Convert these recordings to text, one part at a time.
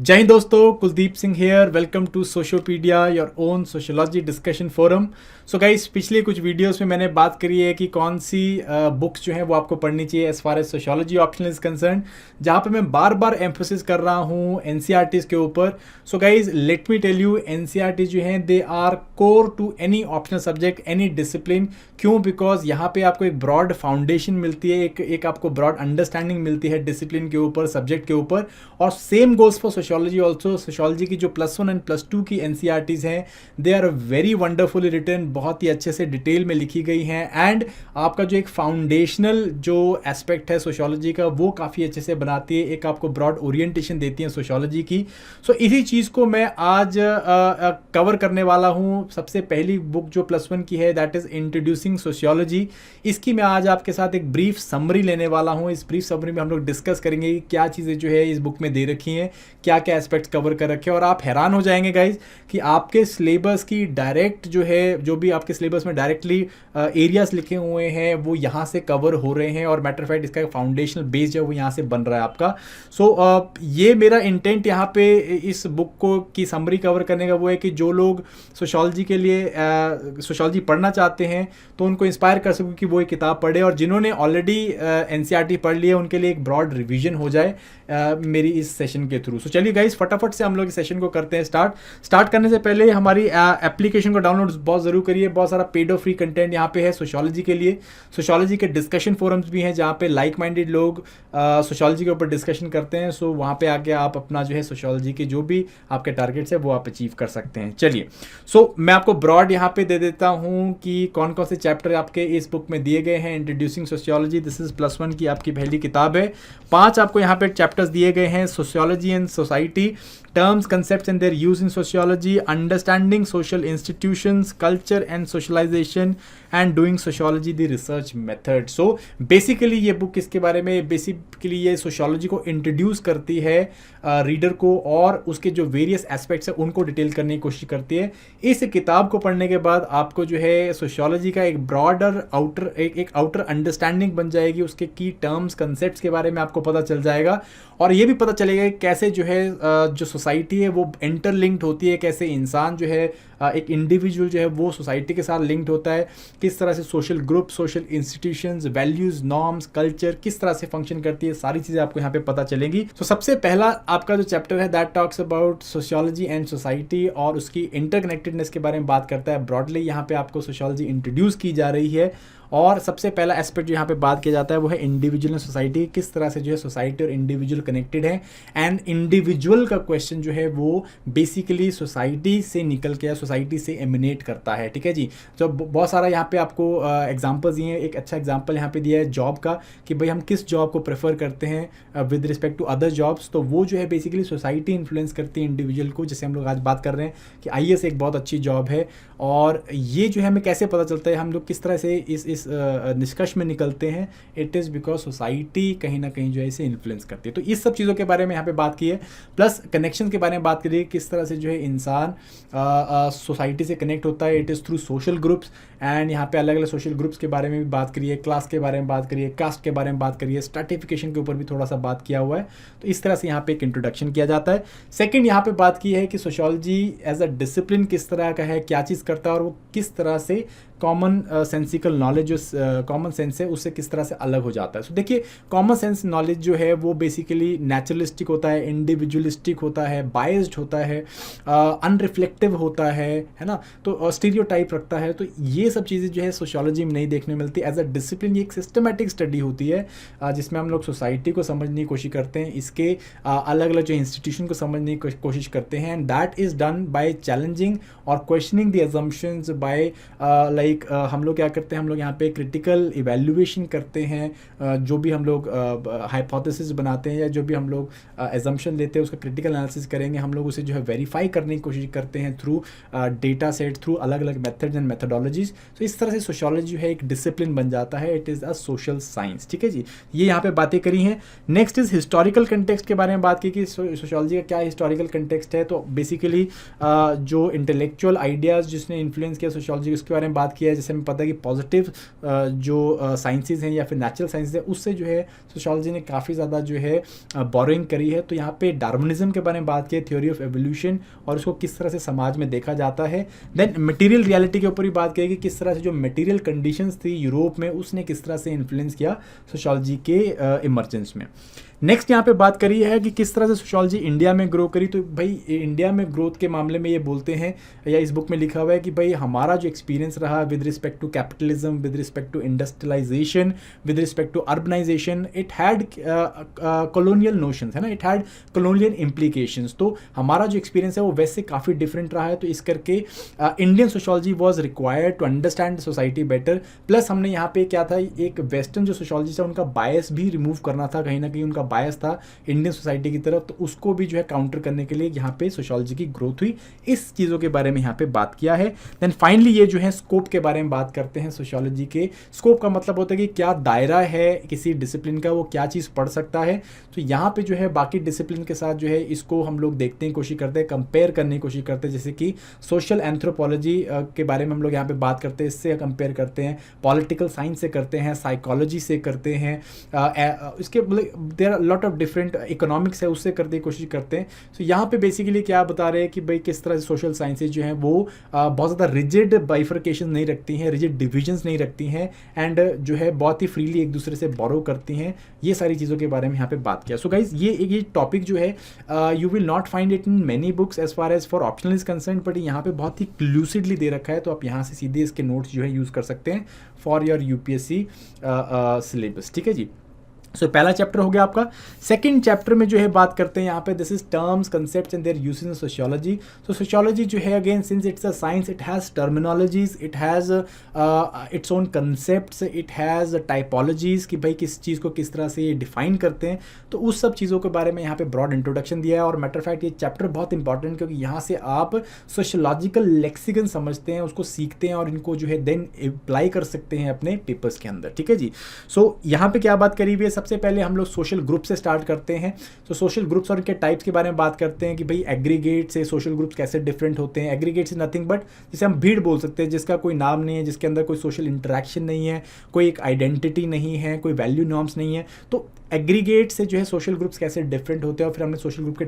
जय हिंद दोस्तों, Kuldeep Singh here. Welcome to Sociopedia, your own sociology discussion forum. So guys, पिछले कुछ वीडियोस में मैंने बात करी है कि कौन सी बुक्स जो हैं वो आपको पढ़नी चाहिए as far as sociology optional is concern, जहाँ पे मैं बार बार एम्फोसिस कर रहा हूँ एनसीईआरटीज़ के ऊपर। So guys, let me tell you, NCERT जो हैं they are core to any optional subject, any discipline. क्यों? बिकॉज यहाँ पे आपको एक ब्रॉड फाउंडेशन मिलती है, एक आपको ब्रॉड अंडरस्टैंडिंग मिलती है डिसिप्लिन के ऊपर, सब्जेक्ट के ऊपर। और same goals for sociology also. Sociology की जो +1 एंड +2 की एनसीईआरटीज़ हैं, they are very wonderfully written, बहुत ही अच्छे से डिटेल में लिखी गई हैं। एंड आपका जो एक फाउंडेशनल जो एस्पेक्ट है सोशियोलॉजी का, वो काफ़ी अच्छे से बनाती है, एक आपको ब्रॉड ओरिएंटेशन देती है सोशियोलॉजी की। सो इसी चीज़ को मैं आज कवर करने वाला हूँ। सबसे पहली बुक जो +1 की है, दैट इज़ इंट्रोड्यूसिंग सोशियोलॉजी। इसकी मैं आज आपके साथ एक ब्रीफ समरी लेने वाला हूँ। इस ब्रीफ समरी में हम लोग डिस्कस करेंगे कि क्या चीज़ें जो है इस बुक में दे रखी हैं, क्या क्या एस्पेक्ट्स कवर कर रखे हैं। और आप हैरान हो जाएंगे गाइज कि आपके सिलेबस की डायरेक्ट जो है, जो भी आपके सिलेबस में डायरेक्टली एरियाज लिखे हुए हैं वो यहाँ से कवर हो रहे हैं। और मैटर फैक्ट इसका फाउंडेशनल बेस जो है वो यहाँ से बन रहा है आपका। सो ये मेरा इंटेंट यहाँ पे इस बुक को की समरी कवर करने का वो है कि जो लोग सोशियोलॉजी के लिए सोशियोलॉजी पढ़ना चाहते हैं तो उनको इंस्पायर कर सकूँ कि वो एक किताब पढ़े, और जिन्होंने ऑलरेडी एनसीईआरटी पढ़ लिया उनके लिए एक ब्रॉड रिवीजन हो जाए मेरी इस सेशन के थ्रू। सो चलिए गाइस, फटाफट से हम लोग इस सेशन को करते हैं स्टार्ट करने से पहले हमारी एप्लीकेशन को डाउनलोड बहुत ज़रूर करिए। बहुत सारा पेड और फ्री कंटेंट यहाँ पे है सोशियोलॉजी के लिए। सोशियोलॉजी के डिस्कशन फोरम्स भी हैं जहाँ पे लाइक माइंडेड लोग सोशियोलॉजी के ऊपर डिस्कशन करते हैं। सो वहाँ पे आके आप अपना जो है सोशियोलॉजी के जो भी आपके टारगेट्स है वो आप अचीव कर सकते हैं। चलिए, सो मैं आपको ब्रॉड यहाँ पे दे देता हूँ कि कौन कौन से चैप्टर आपके इस बुक में दिए गए हैं। इंट्रोड्यूसिंग सोशियोलॉजी, दिस इज +1 की आपकी पहली किताब है। 5 आपको यहाँ पे चैप्टर्स दिए गए हैं। Sociology and society, terms, concepts and their use in sociology, understanding social institutions, culture and socialization, and doing sociology the research method. So basically ये बुक किसके बारे में, बेसिकली ये सोशियोलॉजी को इंट्रोड्यूस करती है रीडर को, और उसके जो वेरियस एस्पेक्ट्स हैं उनको डिटेल करने की कोशिश करती है। इस किताब को पढ़ने के बाद आपको जो है सोशियोलॉजी का एक ब्रॉडर आउटर अंडरस्टैंडिंग बन जाएगी। उसके की टर्म्स, कंसेप्ट्स के बारे में आपको पता चल जाएगा, और ये भी पता चलेगा कि कैसे जो है जो सोसाइटी है वो इंटरलिंक्ड होती है, कैसे इंसान जो है एक इंडिविजुअल जो है वो सोसाइटी के साथ लिंक्ड होता है, किस तरह से social group, social institutions, values, norms, culture किस तरह से फंक्शन करती है, सारी चीज़ें आपको यहाँ पे पता चलेंगी। तो सबसे पहला आपका जो चैप्टर है that talks about sociology and society, और उसकी इंटरकनेक्टेडनेस के बारे में बात करता है। ब्रॉडली यहाँ पे आपको सोशियोलॉजी इंट्रोड्यूस की जा रही है, और सबसे पहला एस्पेक्ट जो यहाँ पे बात किया जाता है वो है इंडिविजुअल एंड सोसाइटी, किस तरह से जो है सोसाइटी और इंडिविजुअल कनेक्टेड है। एंड इंडिविजुअल का क्वेश्चन जो है वो बेसिकली सोसाइटी से निकल के, सोसाइटी से एमिनेट करता है। ठीक है जी। तो बहुत सारा यहाँ पे आपको एग्जांपल्स दिए हैं। एक अच्छा एग्जांपल यहाँ पे दिया है जॉब का, कि भाई हम किस जॉब को प्रेफर करते हैं with respect to other jobs. तो वो जो है बेसिकली सोसाइटी इन्फ्लुएंस करती है इंडिविजुअल को। जैसे हम लोग आज बात कर रहे हैं कि आईएएस एक बहुत अच्छी जॉब है, और ये जो है हमें कैसे पता चलता है, हम लोग किस तरह से इस निष्कर्ष में निकलते हैं, इट इज़ बिकॉज सोसाइटी कहीं ना कहीं जो है इसे इन्फ्लुएंस करती है। तो इस सब चीज़ों के बारे में यहाँ पे बात की है, प्लस कनेक्शन के बारे में बात करिए, किस तरह से जो है इंसान सोसाइटी से कनेक्ट होता है, it is through social groups. And यहाँ पे अलग अलग सोशल ग्रुप्स के बारे में भी बात करिए, क्लास के बारे में बात करिए, कास्ट के बारे में बात करिए, स्ट्रैटिफिकेशन के ऊपर भी थोड़ा सा बात किया हुआ है। तो इस तरह से यहाँ पे एक इंट्रोडक्शन किया जाता है। सेकेंड, यहाँ पे बात की है कि सोशियोलॉजी एज अ डिसिप्लिन किस तरह का है, क्या चीज़ करता है, और वो किस तरह से कॉमन सेंसिकल नॉलेज जो कॉमन सेंस है उससे किस तरह से अलग हो जाता है। सो देखिए, कॉमन सेंस नॉलेज जो है वो बेसिकली नेचुरलिस्टिक होता है, इंडिविजुअलिस्टिक होता है, बायस्ड होता है, अनरिफ्लेक्टिव होता है ना, तो स्टीरियोटाइप रखता है। तो ये सब चीज़ें जो है सोशियोलॉजी में नहीं देखने मिलती। एज अ डिसिप्लिन ये एक सिस्टमैटिक स्टडी होती है जिसमें हम लोग सोसाइटी को समझने की कोशिश करते हैं, इसके अलग अलग जो इंस्टीट्यूशन को समझने की कोशिश करते हैं। And that is done by challenging और क्वेश्चनिंग द अजम्पशंस बाय हम लोग क्या करते हैं, हम लोग यहाँ पे क्रिटिकल इवैल्यूएशन करते हैं। जो भी हम लोग हाइपोथेसिस बनाते हैं या जो भी हम लोग एजम्पशन लेते हैं उसका क्रिटिकल एनालिसिस करेंगे, हम लोग उसे जो है वेरीफाई करने की कोशिश करते हैं थ्रू डेटा सेट, थ्रू अलग अलग मेथड्स एंड मेथडोलॉजीज। तो इस तरह से सोशियोलॉजी जो है एक डिसिप्लिन बन जाता है, it is a social science, ठीक है जी। ये यहाँ पे बातें करी हैं। नेक्स्ट इज हिस्टोरिकल कंटेक्स्ट के बारे में बात की कि सोशियोलॉजी का क्या हिस्टोरिकल कंटेक्स्ट है। तो बेसिकली जो इंटेलेक्चुअल आइडियाज़ जिसने इन्फ्लुएंस किया सोशियोलॉजी, उसके बारे में बात किया है। जैसे हमें पता है कि पॉजिटिव जो साइंसेज हैं या फिर नेचुरल साइंसेज है, उससे जो है सोशियोलॉजी ने काफ़ी ज़्यादा जो है बोरिंग करी है। तो यहाँ पे डार्विनिज्म के बारे में बात की है, थ्योरी ऑफ एवोल्यूशन, और उसको किस तरह से समाज में देखा जाता है। देन मटेरियल रियलिटी के ऊपर ही बात की कि किस तरह से जो मटेरियल कंडीशंस थी यूरोप में, उसने किस तरह से इन्फ्लुएंस किया सोशियोलॉजी के इमर्जेंस में। नेक्स्ट यहाँ पे बात करी है कि किस तरह से सोशियोलॉजी इंडिया में ग्रो करी। तो भाई इंडिया में ग्रोथ के मामले में ये बोलते हैं, या इस बुक में लिखा हुआ है कि भाई हमारा जो एक्सपीरियंस रहा with respect to capitalism, with respect to industrialisation, with respect to urbanisation, it had colonial notions, है ना, इट हैड कॉलोनियल इम्प्लीकेशंस। तो हमारा जो एक्सपीरियंस है वो वैसे काफ़ी डिफरेंट रहा है। तो इस करके Indian sociology was required to understand society better. Plus हमने यहाँ पे क्या था, एक वेस्टर्न जो सोशियोलॉजी था उनका बायस भी रिमूव करना था, कहीं ना कहीं उनका बायस था इंडियन सोसाइटी की तरफ। तो उसको भी जो है काउंटर करने के लिए यहाँ पे सोशियोलॉजी की ग्रोथ हुई। इस चीज़ों के बारे में यहाँ पे बात किया है। देन फाइनली ये जो है स्कोप के बारे में बात करते हैं। सोशियोलॉजी के स्कोप का मतलब होता है कि क्या दायरा है किसी डिसिप्लिन का, वो क्या चीज़ पढ़ सकता है। तो यहाँ पे जो है बाकी डिसिप्लिन के साथ जो है इसको हम लोग देखते हैं, कोशिश करते हैं, कंपेयर करने की कोशिश करते हैं। जैसे कि सोशल एंथ्रोपोलॉजी के बारे में हम लोग यहाँ पे बात करते हैं, इससे कंपेयर करते हैं, पॉलिटिकल साइंस से करते हैं, साइकोलॉजी से करते हैं, इसके there are lot of different, economics है उससे करने की कोशिश करते हैं। तो यहाँ पे बेसिकली क्या बता रहे हैं कि भाई किस तरह से सोशल साइंसेज जो हैं वो बहुत ज़्यादा रिजिड बाइफर्केशन नहीं रखती हैं, रिजिड डिविजन्स नहीं रखती हैं, एंड जो है बहुत ही फ्रीली एक दूसरे से बोरो करती हैं। ये सारी चीज़ों के बारे में यहाँ पे बात किया। सो गाइज ये टॉपिक जो है you will not find it in many books as far as for optional is concern, but यहाँ पे बहुत ही क्लूसिडली दे रखा है। तो आप यहाँ से सीधे इसके नोट्स जो है यूज़ कर सकते हैं फॉर योर यूपीएससी सिलेबस, ठीक है जी। सो पहला चैप्टर हो गया आपका। सेकंड चैप्टर में जो है बात करते हैं यहाँ पे, this is terms, concepts and their uses in sociology. So sociology जो है again since it's a science, it has terminologies, it has its own concepts, it has typologies कि भाई किस चीज़ को किस तरह से ये डिफाइन करते हैं। तो उस सब चीज़ों के बारे में यहाँ पे ब्रॉड इंट्रोडक्शन दिया है। और मैटर फैक्ट ये चैप्टर बहुत इंपॉर्टेंट, क्योंकि यहाँ से आप सोशियोलॉजिकल लेक्सिकन समझते हैं, उसको सीखते हैं और इनको जो है देन अप्लाई कर सकते हैं अपने पेपर्स के अंदर, ठीक है जी। सो यहाँ पे क्या बात करी हुई है, सबसे पहले हम लोग सोशल ग्रुप से स्टार्ट करते हैं। तो सोशल ग्रुप्स और उनके टाइप्स के बारे में बात करते हैं कि भाई एग्रीगेट से सोशल ग्रुप्स कैसे डिफरेंट होते हैं। एग्रीगेट से नथिंग बट जिसे हम भीड़ बोल सकते हैं, जिसका कोई नाम नहीं है, जिसके अंदर कोई सोशल इंटरेक्शन नहीं है, कोई एक आइडेंटिटी नहीं है, कोई वैल्यू नॉर्म्स नहीं है। तो एग्रीगेट से जो है सोशल ग्रुप्स कैसे डिफरेंट होते हैं। और फिर हमने सोशल ग्रुप के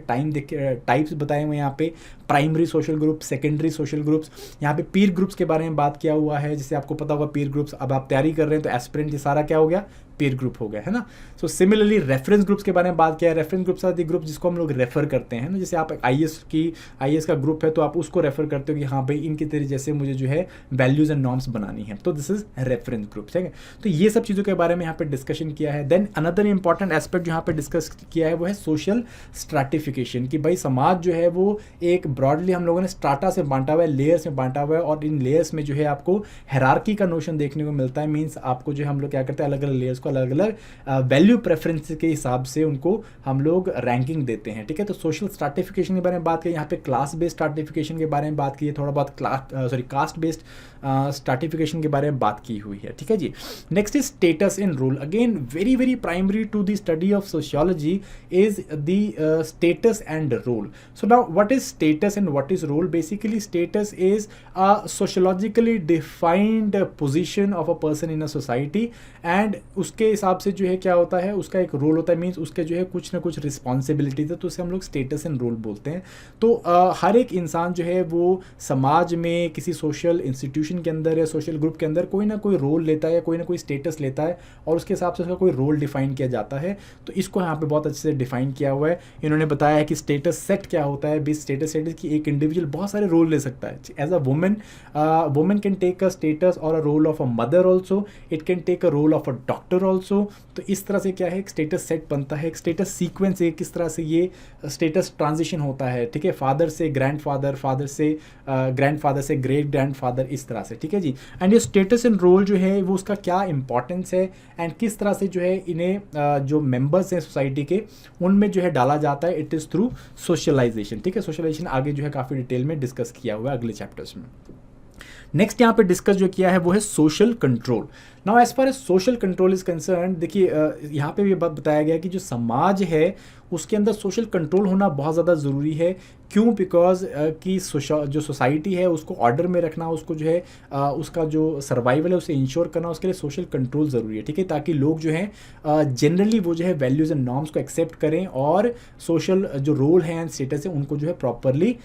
टाइप्स बताए हुए यहाँ पे, primary social group, secondary social groups. यहाँ पे पीर ग्रुप्स के बारे में बात किया हुआ है, जिसे आपको पता होगा पीर ग्रुप्स। अब आप तैयारी कर रहे हैं तो एस्पिरेंट ये सारा क्या हो गया, पीर ग्रुप हो गया, है ना। सो सिमिलरली रेफरेंस ग्रुप्स के बारे में बात किया है। Reference groups are the group जिसको हम लोग रेफर करते हैं ना, जैसे आप आईएएस का ग्रुप है तो आप उसको रेफर करते हो कि हाँ भाई इनके तेरे जैसे मुझे जो है वैल्यूज एंड नॉर्म्स बनानी है, तो दिस इज रेफरेंस ग्रुप, ठीक है। तो ये सब चीज़ों के बारे में यहाँ पे डिस्कशन किया है। देन अनदर इंपॉर्टेंट एस्पेक्ट जो यहाँ पे डिस्कस किया है वो है सोशल स्ट्रैटिफिकेशन, कि भाई समाज जो है वो एक ब्रॉडली हम लोगों ने स्ट्राटा से बांटा हुआ है, लेयर्स में बांटा हुआ है। और इन लेयर्स में जो है आपको हायरार्की का नोशन देखने को मिलता है। मीन्स आपको जो है हम लोग क्या करते हैं, अलग अलग लेयर्स को अलग अलग वैल्यू प्रेफरेंस के हिसाब से उनको हम लोग रैंकिंग देते हैं, ठीक है। तो सोशल स्ट्रैटिफिकेशन के बारे में बात की, यहाँ पे क्लास बेस्ड स्ट्रैटिफिकेशन के बारे में बात की है, थोड़ा बहुत कास्ट बेस्ड स्ट्रैटिफिकेशन के बारे में बात की हुई है, ठीक है जी। Next is status in role. Again very very primary to the study of sociology is the status and role. So now what is status and what is role. Basically status is a sociologically defined position of a person in a society, and उसके हिसाब से जो है क्या होता है, उसका एक रोल होता है। मीन्स उसके जो है कुछ ना कुछ रिस्पॉन्सिबिलिटीज है, तो उसे हम लोग स्टेटस एंड रोल बोलते हैं। तो हर एक इंसान जो है वो समाज में किसी सोशल इंस्टीट्यूशन के अंदर या सोशल ग्रुप के अंदर कोई ना कोई रोल लेता है या कोई ना कोई स्टेटस लेता है, और उसके हिसाब से उसका कोई रोल डिफाइन किया जाता है। तो इसको यहाँ पे बहुत अच्छे से डिफाइन किया हुआ है। इन्होंने बताया है कि स्टेटस सेट क्या होता है। भी स्टेटस सेट की एक इंडिविजुअल बहुत सारे रोल ले सकता है। As a women can take a status और a role of a mother also, it can take a role of a doctor also. तो इस तरह से क्या है, एक स्टेटस सेट बनता है, एक स्टेटस सीक्वेंस है, किस तरह से ये स्टेटस ट्रांजिशन होता है, ठीक है। फादर से ग्रैंडफादर, फादर से ग्रैंडफादर से ग्रेट ग्रैंडफादर, इस तरह से, ठीक है जी। एंड ये स्टेटस एंड रोल जो है वो उसका क्या इंपॉर्टेंस है, एंड किस तरह से जो है इन्हें जो मेंबर्स हैं सोसाइटी के उनमें जो है डाला जाता है, इट इज़ थ्रू सोशलाइजेशन, ठीक है। सोशलाइजेशन आगे जो है काफ़ी डिटेल में डिस्कस किया हुआ है अगले चैप्टर्स में। नेक्स्ट यहाँ पे डिस्कस जो किया है वो है social control. Now as far as social control is concern, देखिए यहाँ पे भी बात बताया गया कि जो समाज है उसके अंदर सोशल कंट्रोल होना बहुत ज़्यादा ज़रूरी है। क्यों? बिकॉज कि जो सोसाइटी है उसको ऑर्डर में रखना, उसको जो है उसका जो सर्वाइवल है उसे इंश्योर करना, उसके लिए सोशल कंट्रोल ज़रूरी है, ठीक है, ताकि लोग जो है जनरली वो जो है वैल्यूज़ एंड नॉर्म्स को एक्सेप्ट करें और सोशल जो रोल है एंड स्टेटस है उनको जो है प्रॉपरली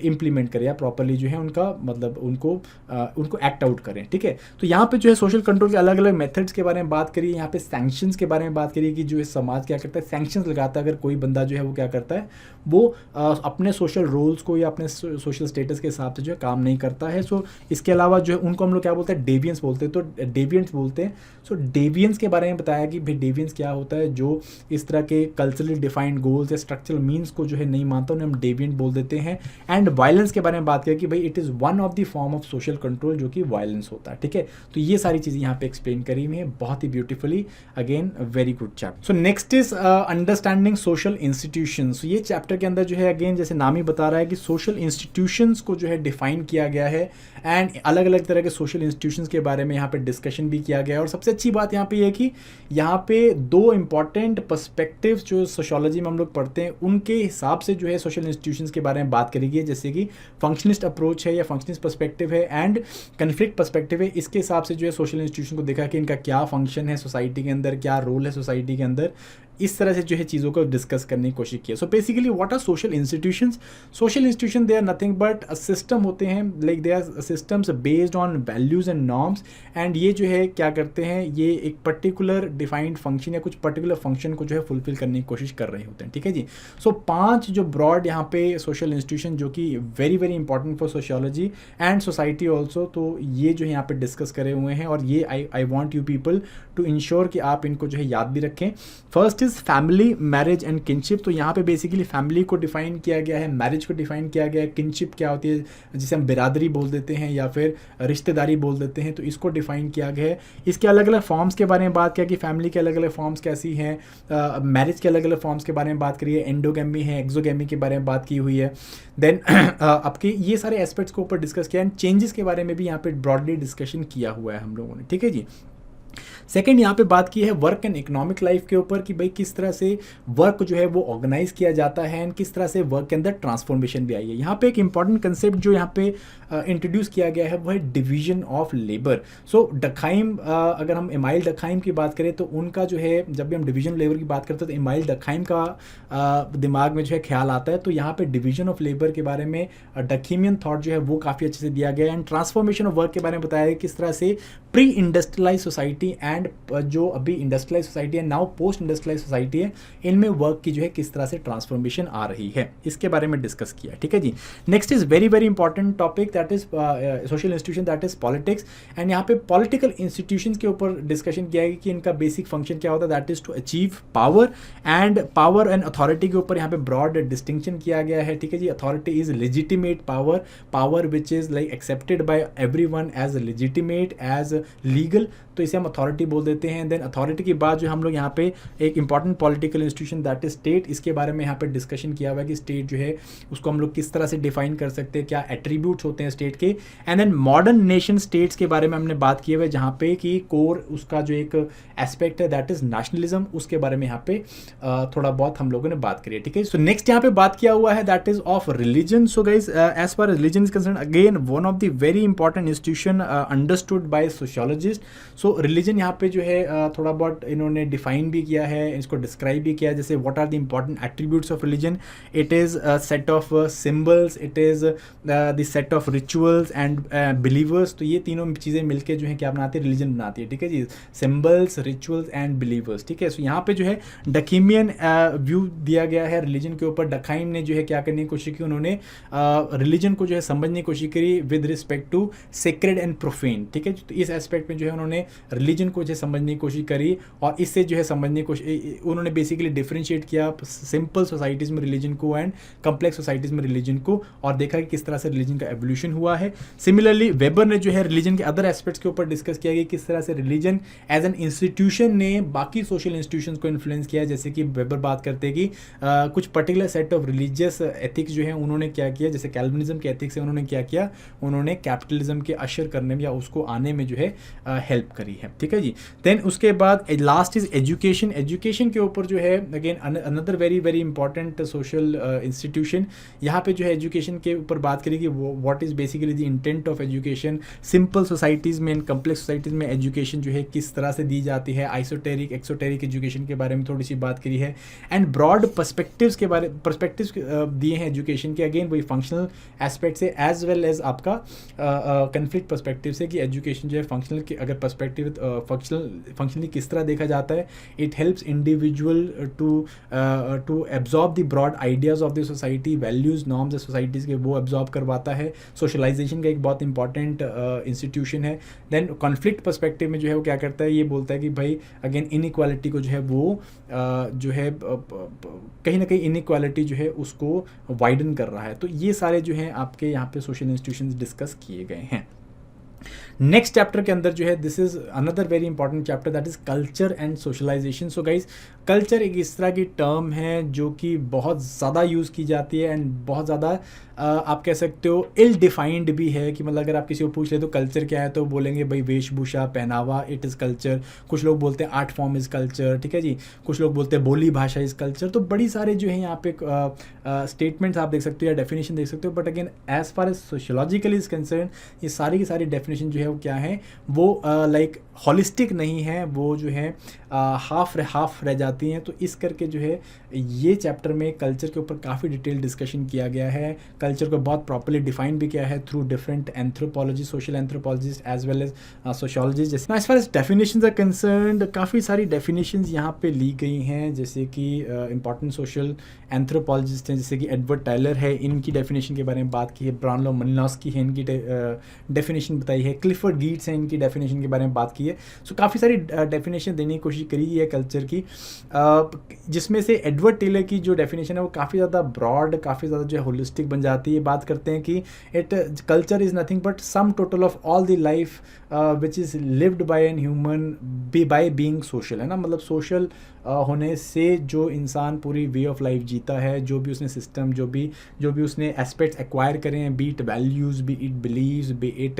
इम्प्लीमेंट करें या प्रॉपरली जो है उनका मतलब उनको एक्ट आउट करें, ठीक है। तो यहाँ पे जो है सोशल कंट्रोल के अलग अलग मेथड्स के बारे में बात करिए, यहाँ पे सैंक्शंस के बारे में बात करिए कि जो है समाज क्या करता है, सैंक्शंस लगाता है अगर कोई बंदा जो है वो क्या करता है, वो अपने सोशल रोल्स को या अपने सोशल स्टेटस के हिसाब से जो है काम नहीं करता है। सो इसके अलावा जो है उनको हम लोग क्या बोलते हैं, डेवियंस बोलते हैं, तो डेवियंट्स बोलते हैं। सो डेवियंस के बारे में बताया कि भाई डेवियंस क्या होता है, जो इस तरह के कल्चरली डिफाइंड गोल्स या स्ट्रक्चरल मीन्स को जो है नहीं मानता, उन्हें हम डेवियंट बोल देते हैं। एंड वायलेंस के बारे में बात किया कि भाई it is one of the form of social control जो कि वायलेंस होता है, ठीक है। तो ये सारी चीज़ें यहाँ पे एक्सप्लेन करी हुई है बहुत ही beautifully, again very good chapter. So next is understanding social institutions. ये चैप्टर के अंदर जो है अगेन जैसे नाम ही बता रहा है कि सोशल इंस्टीट्यूशंस को जो है डिफाइन किया गया है एंड अलग अलग तरह के सोशल इंस्टीट्यूशंस के बारे में यहाँ पे डिस्कशन भी किया गया है। और सबसे अच्छी बात यहाँ पे ये है कि यहाँ पे दो इंपॉर्टेंट पर्सपेक्टिव्स जो सोशियोलॉजी में हम लोग पढ़ते हैं उनके हिसाब से जो है सोशल इंस्टीट्यूशंस के बारे में बात करेगी, जैसे कि फंक्शनिस्ट अप्रोच है या फंक्शनिस्ट पर्सपेक्टिव है एंड कन्फ्लिक्ट पर्सपेक्टिव है। इसके हिसाब से जो है सोशल इंस्टीट्यूशन को देखा कि इनका क्या फंक्शन है सोसाइटी के अंदर, क्या रोल है सोसाइटी के अंदर, इस तरह से जो है चीज़ों को डिस्कस करने की कोशिश की है। So basically what are social institutions? Social institution they are nothing but system होते हैं, like they are systems based on values and norms एंड ये जो है क्या करते हैं, ये एक पर्टिकुलर डिफाइंड फंक्शन या कुछ पर्टिकुलर फंक्शन को जो है फुलफिल करने की कोशिश कर रहे होते हैं, ठीक है जी। सो 5 जो ब्रॉड यहाँ पे सोशल इंस्टीट्यूशन जो कि very very important for sociology and society also, तो ये जो है यहाँ पे डिस्कस करे हुए हैं और ये I want you people to ensure कि आप इनको जो है याद भी रखें। First is family, marriage and kinship. तो यहाँ पे बेसिकली फैमिली को डिफाइन किया गया है, मैरिज को डिफाइन किया गया है, किनशिप क्या होती है जिसे हम बिरादरी बोल देते हैं या फिर रिश्तेदारी बोल देते हैं, तो इसको डिफाइन किया गया है। इसके अलग अलग फॉर्म्स के बारे में बात किया कि फैमिली के अलग अलग फॉर्म्स कैसी हैं, मैरिज के अलग अलग फॉर्म्स के बारे में बात करिए, एंडोगेमी है, एक्सोगेमी के बारे में बात की हुई है। देन आपके ये सारे एस्पेक्ट्स के ऊपर डिस्कस किया एंड चेंजेस के बारे में भी यहाँ पे ब्रॉडली डिस्कशन किया हुआ है हम लोगों ने, ठीक है जी। सेकेंड यहाँ पे बात की है वर्क एंड इकोनॉमिक लाइफ के ऊपर कि भाई किस तरह से वर्क जो है वो ऑर्गेनाइज किया जाता है एंड किस तरह से वर्क के अंदर ट्रांसफॉर्मेशन भी आई है। यहाँ पे एक इंपॉर्टेंट कंसेप्ट जो यहाँ पे इंट्रोड्यूस किया गया है वो है डिवीजन ऑफ लेबर। सो डखाइम, अगर हम इमाइल डखाइम की बात करें तो उनका जो है जब भी हम डिवीजन ऑफ लेबर की बात करते हैं तो इमाइल डखाइम का दिमाग में जो है ख्याल आता है। तो यहाँ पे डिवीजन ऑफ लेबर के बारे में डखीमियन थॉट जो है वो काफ़ी अच्छे से दिया गया है एंड ट्रांसफॉर्मेशन ऑफ वर्क के बारे में बताया है किस तरह से प्री इंडस्ट्रियलाइज सोसाइटी एंड जो अभी इंडस्ट्रियलाइज सोसाइटी है, नाउ पोस्ट इंडस्ट्रियलाइज सोसाइटी है, इनमें वर्क की जो है किस तरह से ट्रांसफॉर्मेशन आ रही है, इसके बारे में डिस्कस किया, ठीक है जी। Next is very very important topic that is social institution, that is politics and यहाँ पे पॉलिटिकल इंस्टीट्यूशन के ऊपर डिस्कशन किया है कि इनका बेसिक फंक्शन क्या होता है, that is to achieve power and authority के ऊपर यहाँ पे ब्रॉड डिस्टिंक्शन किया गया है, ठीक है जी। Authority is legitimate power which is like accepted by everyone as legitimate as legal, तो इसे हम अथॉरिटी बोल देते हैं। देन अथॉरिटी के बाद जो हम लोग यहाँ पे एक important political institution that is state, इसके बारे में यहाँ पे डिस्कशन किया हुआ है कि स्टेट जो है उसको हम लोग किस तरह से डिफाइन कर सकते हैं, क्या एट्रीब्यूट्स होते हैं स्टेट के। And then modern nation states के बारे में हमने बात की हुई है जहाँ पे कि कोर उसका जो एक एस्पेक्ट है दैट इज नेशनलिज्म, उसके बारे में यहाँ पे थोड़ा बहुत हम लोगों ने बात करी है, ठीक है। सो नेक्स्ट यहाँ पे बात किया हुआ है that is of religion. So guys as far religion is concern again one of the very important institution understood by sociologist. So religion यहाँ पे जो है थोड़ा बहुत इन्होंने डिफाइन भी किया है, इसको डिस्क्राइब भी किया है, जैसे what are the important attributes of religion, it is set of symbols, it is the set of rituals and believers. तो ये तीनों चीज़ें मिलकर जो है क्या बनाती है, रिलीजन बनाती है, ठीक है जी। सिम्बल्स, रिचुअल्स एंड बिलीवर्स, ठीक है। सो यहाँ पे जो है डकीमियन व्यू दिया गया है रिलीजन के ऊपर। डखाइम ने जो है क्या करने की कोशिश की, उन्होंने रिलीजन को जो है समझने की कोशिश करी with respect to sacred and profane, ठीक है। तो इस एस्पेक्ट में जो है उन्होंने रिलीजन को जो है समझने की कोशिश करी, और इससे जो है समझने की कोशिश उन्होंने बेसिकली डिफ्रेंशिएट किया सिंपल सोसाइटीज़ में रिलीजन को एंड कम्प्लेक्स सोसाइटीज़ में रिलीजन को, और देखा कि किस तरह से रिलीजन का एवोल्यूशन हुआ है। सिमिलरली वेबर ने जो है रिलीजन के अदर एस्पेक्ट्स के ऊपर डिस्कस किया कि किस तरह से रिलीजन एज एन इंस्टीट्यूशन ने बाकी सोशल इंस्टीट्यूशंस को इन्फ्लुएंस किया। जैसे कि वेबर बात करते हैं कि कुछ particular set of religious ethics जो है उन्होंने क्या किया, जैसे कैल्विनिज्म के एथिक्स है, उन्होंने क्या किया, उन्होंने कैपिटलिज्म के अशर करने में या उसको आने में जो है हेल्प करी है। ठीक है जी। देन उसके बाद लास्ट इज एजुकेशन। एजुकेशन के ऊपर जो है again another very very important social institution, यहाँ पे जो है एजुकेशन के ऊपर बात करेगी what is basically the intent of education, simple societies में एंड कम्प्लेक्स सोसाइटीज़ में एजुकेशन जो है किस तरह से दी जाती है, आइसोटेरिक एक्सोटेरिक एजुकेशन के बारे में थोड़ी सी बात करी है, एंड ब्रॉड पर्सपेक्टिव्स के बारे पर्सपेक्टिव्स दिए हैं एजुकेशन के, अगेन वही फंक्शनल एस्पेक्ट से एज वेल एज आपका कन्फ्लिक्ट पर्सपेक्टिव से कि एजुकेशन जो है फंक्शनल के अगर पर्सपेक्टिव फंक्शनली किस तरह देखा जाता है, it helps individual to absorb the broad ideas of the society, values norms societies के वो एब्जॉर्ब करवाता है। सोशलाइजेशन का एक बहुत इंपॉर्टेंट इंस्टीट्यूशन है। देन कॉन्फ्लिक्ट पर्सपेक्टिव में जो है वो क्या करता है, ये बोलता है कि भाई अगेन इनइक्वालिटी को जो है वो जो है कहीं ना कहीं इनइक्वालिटी जो है उसको वाइडन कर रहा है। तो ये सारे जो हैं आपके यहाँ पे सोशल इंस्टीट्यूशंस डिस्कस किए गए हैं। नेक्स्ट चैप्टर के अंदर जो है this is another very important chapter, that is culture and socialisation. So guys culture एक इस तरह की टर्म है जो कि बहुत ज़्यादा यूज़ की जाती है एंड बहुत ज़्यादा आप कह सकते हो इल डिफाइंड भी है कि मतलब अगर आप किसी को पूछ ले तो कल्चर क्या है तो बोलेंगे भाई वेशभूषा पहनावा इट इज़ कल्चर, कुछ लोग बोलते हैं आर्ट फॉर्म इज़ कल्चर, ठीक है जी, कुछ लोग बोलते हैं बोली भाषा इज़ कल्चर। तो बड़ी सारे जो है यहाँ पे स्टेटमेंट्स आप देख सकते हो या डेफिनेशन देख सकते हो, but again as far as sociologically is concern ये सारी की सारी डेफिनेशन जो है वो क्या है, वो लाइक हॉलिस्टिक नहीं है, वो जो है हाफ रह जाती हैं। तो इस करके जो है ये चैप्टर में कल्चर के ऊपर काफ़ी डिटेल डिस्कशन किया गया है, कल्चर को बहुत प्रॉपर्ली डिफाइन भी किया है through different anthropology, social anthropologist as well as sociologist. जैसे as far as definitions are concerned काफ़ी सारी डेफिनेशंस यहाँ पे ली गई हैं, जैसे कि इंपॉर्टेंट सोशल एंथ्रोपोलॉजिस्ट हैं जैसे कि एडवर्ड टायलर है, इनकी डेफिनेशन के बारे में बात की है, ब्राउनलो मलिनोस्की है, इनकी डेफिनेशन बताई है, क्लिफर्ड गीट्स हैं, इनकी डेफिनेशन के बारे में बात की है। सो काफ़ी सारी डेफिनेशन देने की कोशिश करी है कल्चर की, जिसमें से एडवर्ड टेलर की जो डेफिनेशन है वो काफ़ी ज़्यादा ब्रॉड, काफ़ी ज़्यादा जो है होलिस्टिक बन जाती है। बात करते हैं कि it culture is nothing but sum total of all the life which is lived bye an human by being social, है ना, मतलब सोशल होने से जो इंसान पूरी वे ऑफ लाइफ जीता है, जो भी उसने सिस्टम, जो भी उसने एस्पेक्ट्स एक्वायर करे हैं, be it values, be it beliefs, be it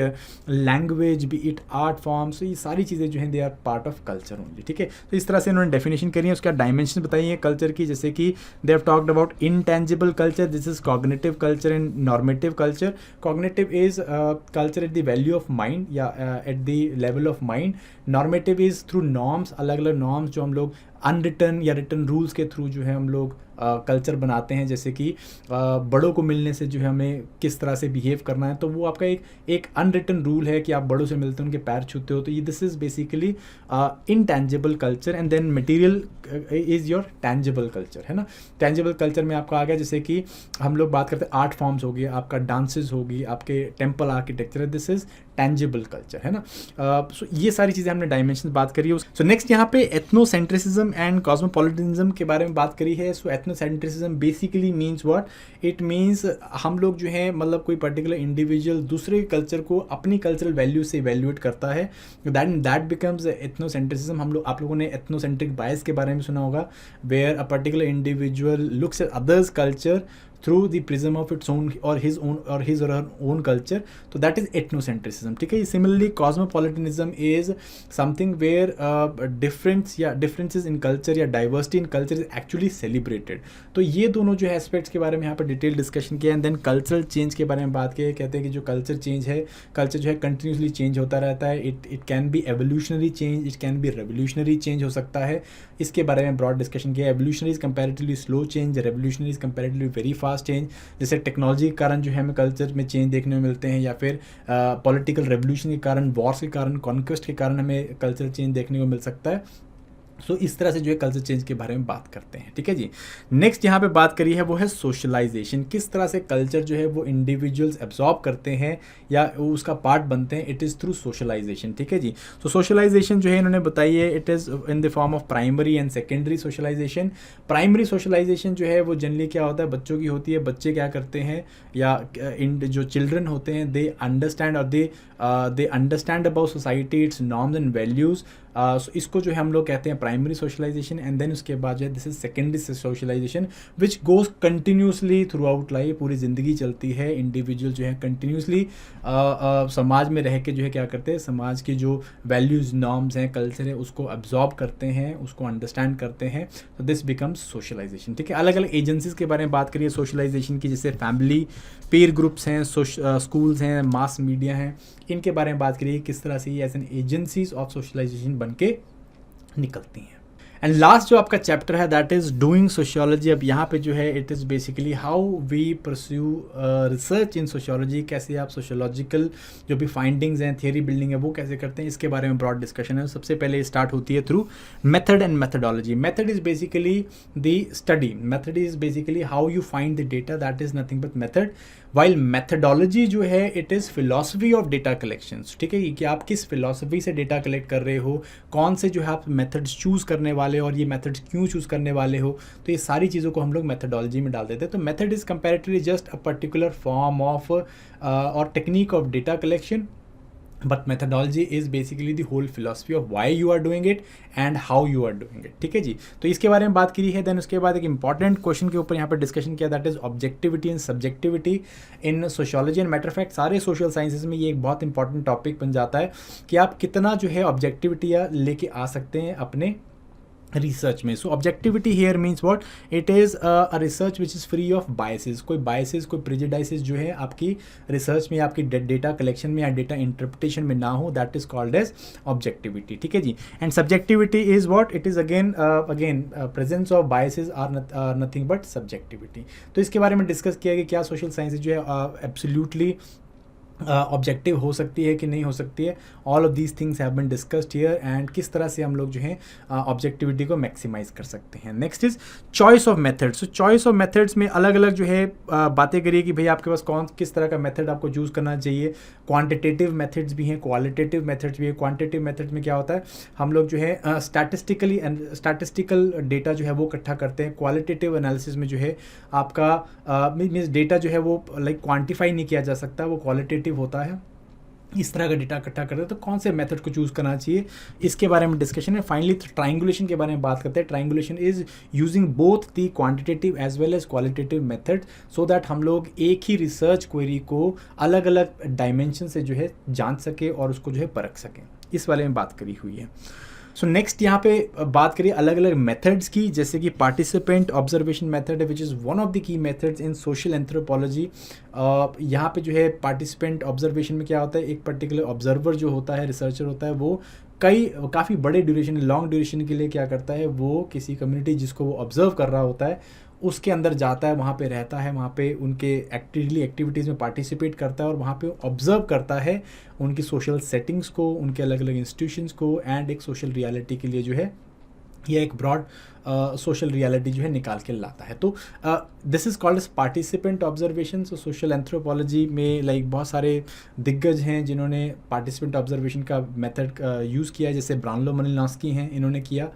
language, be it art forms, तो ये सारी चीज़ें जो हैं they are part of culture only. ठीक है, तो इस तरह से उन्होंने डेफिनेशन करी है, उसका डायमेंशन बताई है कल्चर की, जैसे कि they have talked about intangible culture, this is cognitive culture and normative culture. Cognitive is culture at the value of mind या at the level of mind, normative is through norms, अलग अलग norms जो हम लोग unwritten या written rules के through जो है हम लोग कल्चर बनाते हैं, जैसे कि बड़ों को मिलने से जो है हमें किस तरह से बिहेव करना है, तो वो आपका एक अनरिटन रूल है कि आप बड़ों से मिलते हो उनके पैर छूते हो, तो ये this is basically intangible culture. And then material is your tangible culture, है ना। टेंजिबल कल्चर में आपका आ गया जैसे कि हम लोग बात करते हैं आर्ट फॉर्म्स होगी, आपका डांसेस होगी, आपके temple architecture, this is tangible culture, है ना। सो ये सारी चीज़ें हमने डायमेंशन बात करी है। सो नेक्स्ट यहाँ पे एथनोसेंट्रिसिज्म एंड कॉस्मोपॉलिटनिज्म के बारे में बात करी है। So ethnocentrism basically means what, it means हम लोग जो है मतलब कोई पर्टिकुलर इंडिविजुअल दूसरे कल्चर को अपनी कल्चरल वैल्यू से इवेल्युएट करता है, दैट बिकम्स एथनोसेंट्रिसिज्म। आप लोगों ने एथनोसेंट्रिक बायस के बारे में सुना होगा, where a particular individual looks at others culture through the prism of its own or his or her own culture, so that is ethnocentrism। ठीक है, similarly cosmopolitanism is something where differences in culture या diversity in culture is actually celebrated। तो ये दोनों जो है aspects के बारे में यहाँ पर डिटेल डिस्कशन किया। एंड देन कल्चरल चेंज के बारे में बात की है, कहते हैं कि जो कल्चर चेंज है, कल्चर जो है कंटिन्यूसली चेंज होता रहता है, it can be evolutionary change, it can be revolutionary change हो सकता है, इसके बारे में ब्रॉड डिस्कशन किया। Evolutionary is comparatively slow change, revolutionary is comparatively very fast change, जैसे टेक्नोलॉजी के कारण जो है हमें कल्चर में चेंज देखने को मिलते हैं, या फिर पॉलिटिकल रेवोल्यूशन के कारण, वॉर्स के कारण, कॉन्क्वेस्ट के कारण हमें कल्चर चेंज देखने को मिल सकता है। सो इस तरह से जो है कल्चर चेंज के बारे में बात करते हैं, ठीक है जी। नेक्स्ट यहाँ पे बात करी है वो है सोशलाइजेशन, किस तरह से कल्चर जो है वो इंडिविजुअल्स एब्जॉर्ब करते हैं या उसका पार्ट बनते हैं, इट इज़ थ्रू सोशलाइजेशन, ठीक है जी। तो सोशलाइजेशन जो है इन्होंने बताई है it is in the form of primary and secondary socialisation. Primary socialisation जो है वो जनरली क्या होता है, बच्चों की होती है, बच्चे क्या करते हैं या जो चिल्ड्रन होते हैं दे अंडरस्टैंड और they understand about society, its norms and values. So इसको जो है हम लोग कहते हैं प्राइमरी सोशलाइजेशन। एंड देन उसके बाद जो है this is secondary socialisation which goes continuously throughout life, पूरी ज़िंदगी चलती है। इंडिविजुअल जो है कंटिन्यूसली समाज में रह के जो है क्या करते हैं, समाज की जो वैल्यूज़ नॉर्म्स हैं कल्चर है उसको अब्जॉर्ब करते हैं, उसको अंडरस्टैंड करते हैं। तो दिस बिकम्स सोशलाइजेशन, ठीक है। अलग अलग एजेंसीज़ के बारे में बात करिए सोशलाइजेशन की, जैसे फैमिली, पीर ग्रुप्स हैं, स्कूल्स हैं, मास मीडिया हैं, इनके बारे में बात करिए किस तरह से ये as an agencies of socialisation बन के निकलती हैं। एंड लास्ट जो आपका चैप्टर है दैट इज़ डूइंग सोशियोलॉजी। अब यहाँ पे जो है it is basically how we pursue research in sociology, कैसे आप सोशियोलॉजिकल जो भी फाइंडिंग्स हैं, थियरी बिल्डिंग है वो कैसे करते हैं, इसके बारे में ब्रॉड डिस्कशन है। सबसे पहले स्टार्ट होती है through method and methodology. Method is basically the study, method is basically how you find the data, that is nothing but method. While methodology जो है it is philosophy of data collections, ठीक है, कि आप किस philosophy से data collect कर रहे हो, कौन से जो है आप मेथड्स चूज़ करने वाले हो और ये मेथड्स क्यों चूज़ करने वाले हो। तो ये सारी चीज़ों को हम लोग मेथडोलॉजी में डाल देते हैं। तो method is comparatively just a particular form of और technique of data collection, but methodology is basically the whole philosophy of why you are doing it and how you are doing it, ठीक है जी। तो इसके बारे में बात करी है। देन उसके बाद एक इंपॉर्टेंट क्वेश्चन के ऊपर यहाँ पर डिस्कशन किया, that is objectivity and subjectivity in sociology. And matter of fact सारे सोशल साइंसेज में ये एक बहुत इंपॉर्टेंट टॉपिक बन जाता है कि आप कितना जो है ऑब्जेक्टिविटी लेके आ सकते हैं अपने रिसर्च में। So objectivity here means what, it is a research which is free of biases, कोई बायसेस, कोई प्रेजुडाइसेस जो है आपकी रिसर्च में, आपकी डेटा कलेक्शन में या डेटा इंटरप्रिटेशन में ना हो, that is called as objectivity, ठीक है जी। And subjectivity is what, it is again presence of biases are nothing but subjectivity. तो इसके बारे में डिस्कस किया कि क्या सोशल साइंसेज जो है एब्सोल्युटली ऑब्जेक्टिव हो सकती है कि नहीं हो सकती है। All of these things have been discussed here and किस तरह से हम लोग जो है ऑब्जेक्टिविटी को मैक्सिमाइज कर सकते हैं। Next is choice of methods. So choice of methods में अलग अलग जो है बातें करिए कि भाई आपके पास किस तरह का मेथड आपको चूज़ करना चाहिए। क्वांटिटेटिव मेथड्स भी हैं, क्वालिटेटिव मेथड्स भी है। क्वांटिटेटिव मेथड्स में क्या होता है, हम लोग जो है स्टैटिस्टिकल डेटा जो है वो इकट्ठा करते हैं। क्वालिटेटिव एनालिसिस में जो है आपका मीन्स डेटा जो है वो लाइक क्वान्टिफाई नहीं किया जा सकता, वो क्वालिटेटिव होता है। इस तरह का डेटा इकट्ठा करते हैं, तो कौन से मेथड को चूज़ करना चाहिए इसके बारे में डिस्कशन है। फाइनली ट्रायंगुलेशन के बारे में बात करते हैं। Triangulation is using both the quantitative as well as qualitative method so that हम लोग एक ही रिसर्च क्वेरी को अलग अलग डायमेंशन से जो है जान सके और उसको जो है परख सकें, इस बारे में बात करी हुई है। सो नेक्स्ट यहाँ पे बात करिए अलग अलग मेथड्स की, जैसे कि पार्टिसिपेंट ऑब्जर्वेशन मेथड है which is one of the key methods in social anthropology. यहाँ पे जो है पार्टिसिपेंट ऑब्जर्वेशन में क्या होता है, एक पर्टिकुलर ऑब्जर्वर जो होता है, रिसर्चर होता है, वो काफ़ी बड़े ड्यूरेशन, लॉन्ग ड्यूरेशन के लिए क्या करता है, वो किसी कम्युनिटी जिसको वो ऑब्जर्व कर रहा होता है उसके अंदर जाता है, वहाँ पे रहता है, वहाँ पे उनके एक्टिविटीज़ में पार्टिसिपेट करता है और वहाँ पे ऑब्जर्व करता है उनकी सोशल सेटिंग्स को, उनके अलग अलग इंस्टीट्यूशंस को एंड एक सोशल रियलिटी के लिए जो है ये एक ब्रॉड सोशल रियलिटी जो है निकाल के लाता है। तो this is called as participant observation. So social anthropology में लाइक बहुत सारे दिग्गज हैं जिन्होंने पार्टिसिपेंट ऑब्जर्वेशन का मेथड यूज़ किया, जैसे ब्राउनलो मालिनोव्स्की हैं, इन्होंने किया।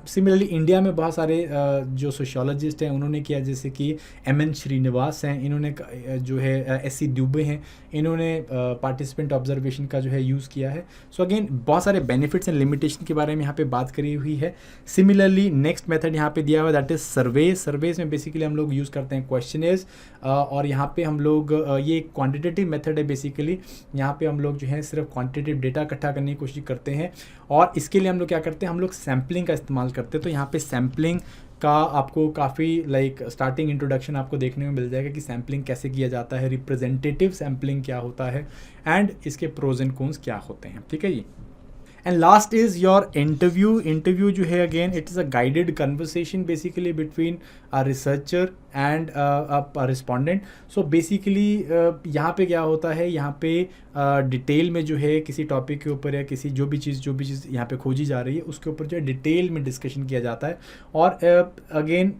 सिमिलरली इंडिया में बहुत सारे जो सोशियोलॉजिस्ट हैं उन्होंने किया, जैसे कि MN श्रीनिवास हैं, इन्होंने जो है SC द्यूबे हैं, इन्होंने पार्टिसिपेंट ऑब्जर्वेशन का जो है यूज़ किया है। सो अगेन बहुत सारे बेनिफिट्स एंड लिमिटेशन के बारे में यहाँ पे बात करी हुई है। सिमिलरली नेक्स्ट मेथड यहाँ पे दिया हुआ दैट इज सर्वे। सर्वेज में बेसिकली हम लोग यूज़ करते हैं क्वेश्चनेज और यहाँ पे हम लोग ये एक क्वांटिटेटिव मेथड है बेसिकली। यहाँ पे हम लोग जो है सिर्फ क्वांटिटेटिव डेटा इकट्ठा करने की कोशिश करते हैं और इसके लिए हम लोग क्या करते हैं, हम लोग सैम्पलिंग का इस्तेमाल करते हैं। तो यहाँ पे सैम्पलिंग का आपको काफ़ी लाइक स्टार्टिंग इंट्रोडक्शन आपको देखने में मिल जाएगा कि सैम्पलिंग कैसे किया जाता है, रिप्रेजेंटेटिव सैम्पलिंग क्या होता है एंड इसके प्रोज एंड कॉन्स क्या होते हैं, ठीक है जी। And last is your interview जो है again it is a guided conversation basically between a researcher and a respondent. So basically यहाँ पे क्या होता है, यहाँ पे डिटेल में जो है किसी टॉपिक के ऊपर या किसी जो भी चीज़ यहाँ पे खोजी जा रही है उसके ऊपर जो है डिटेल में डिस्कशन किया जाता है. और again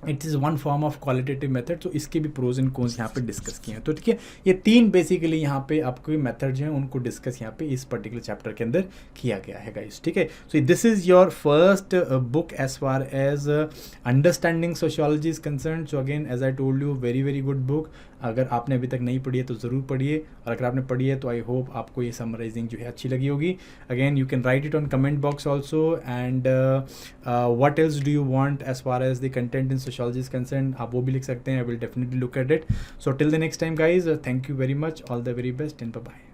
it is one form of qualitative method. तो इसके भी प्रोज एंड कॉन्स यहाँ पे डिस्कस किए हैं. तो ठीक है, ये 3 बेसिकली यहाँ पे आपको मेथड जो हैं उनको डिस्कस यहाँ पे इस पर्टिकुलर चैप्टर के अंदर किया गया है गाइस. ठीक है, so this is your first book as far as understanding sociology is concern. So again as I told you, very very good book. अगर आपने अभी तक नहीं पढ़ी है तो ज़रूर पढ़िए, और अगर आपने पढ़ी है तो आई होप आपको ये समराइजिंग जो है अच्छी लगी होगी. Again you can write it on comment box also. And what else do you want as far as the content in sociology is concern, आप वो भी लिख सकते हैं. I will definitely look at it. So till the next time guys, thank you very much, all the very best and bye bye.